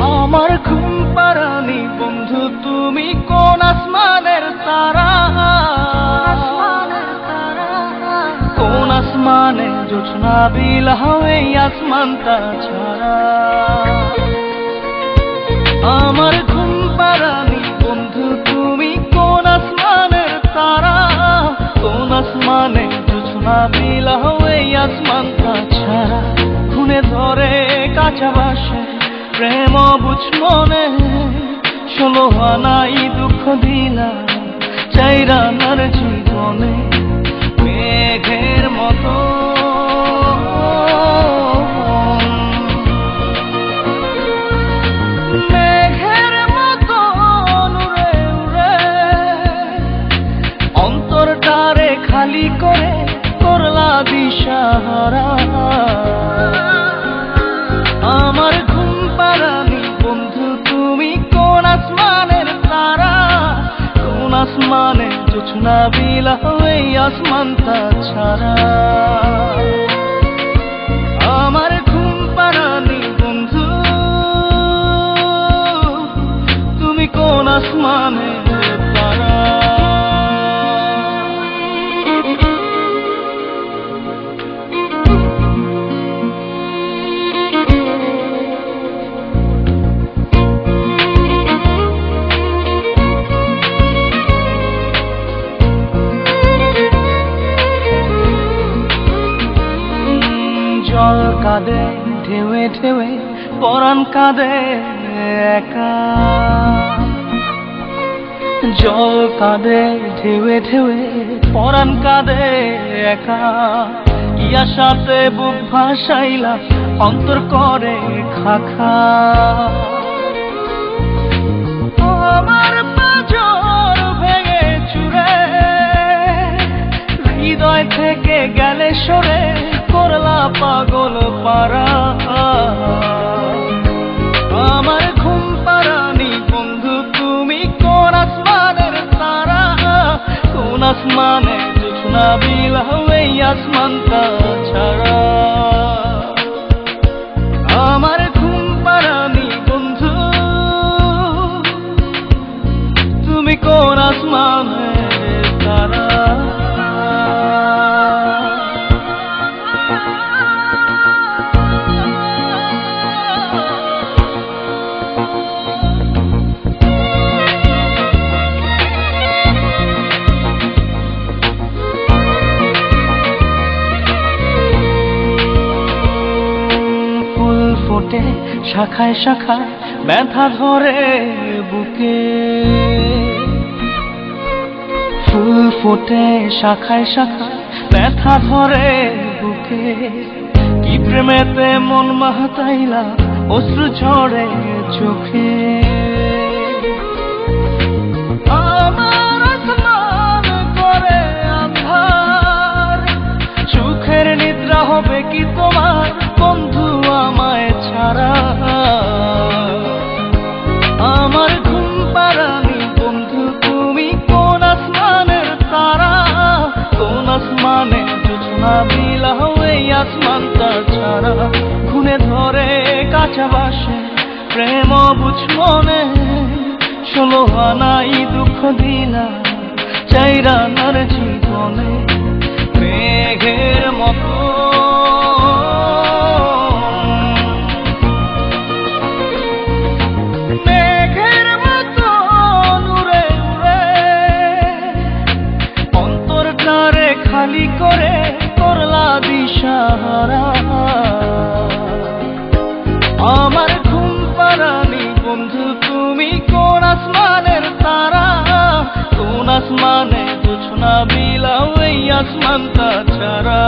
আমার ঘুম পাড়ানি বন্ধু তুমি কোন আসমানের তারা, কোন আসমানে জোছনা বিলাও এই আসমানটা ছাড়া। আমার ঘুম পাড়ানি বন্ধু তুমি কোন আসমানের তারা, কোন আসমানে জোছনা বিলাও এই আসমানটা ছাড়া। খুনে ধরে কাঁচা বাসে প্রেম বুঝ মনে, 16 আনাই দুঃখ দিলা চাইরানার জীবনে। মেঘের মতো মেঘের মতো উড়ে উড়ে অন্তরটারে খালি করে করলা দিশাহারা। আমার ঘুম পাড়ানি বন্ধু তুমি কোন আসমানের তারা, কোন আসমানে জোছনা বিলাও এই আসমানটা ছাড়া। আমার ঘুম পাড়ানি বন্ধু তুমি কোন আসমানের তারা। জল কাঁদে ঢেউে ঢেউে পরাণ কাঁদে একা, জল কাঁদে ঢেউে ঢেউে পরাণ কাঁদে একা। কি আশাতে বুক ভাসাইলা অন্তর করে খাখা। আমার পাঁজর ভেঙে চুরে হৃদয় থেকে গেলে সরে করলা পাগল পারা। আমার ঘুম পাড়ানি বন্ধু তুমি কোন আসমানের তারা, কোন আসমানে জোছনা বিলাও এই আসমানটা ছাড়া। আমার ঘুম পাড়ানি বন্ধু তুমি কোন আসমানের তারা। শাখায় শাখায় ব্যথা ধরে বুকে, ফুল ফোটে শাখায় শাখায় ব্যথা ধরে বুকে। কি প্রেমেতে মন মাতাইলা অশ্রু ঝরে চোখে। আমার আসমান করে আন্ধার, সুখের নিদ্রা হবে কি তোমার বন্ধু আমায় ছাড়া। আমার ঘুম পাড়ানি বন্ধু তুমি কোন আসমানের তারা, কোন আসমানে জোছনা বিলাও এই আসমানটা ছাড়া। খুনে ধরে কাঁচা বাসে প্রেম বুঝ মনে, 16 আনাই দুঃখ দিলা চাইরানার জীবনে। মেঘের মতো খালি করে করলা দিশাহারা। আমার ঘুম পাড়ানি বন্ধু তুমি কোন আসমানের তারা, কোন আসমানে জোছনা বিলাও এই আসমানটা ছাড়া।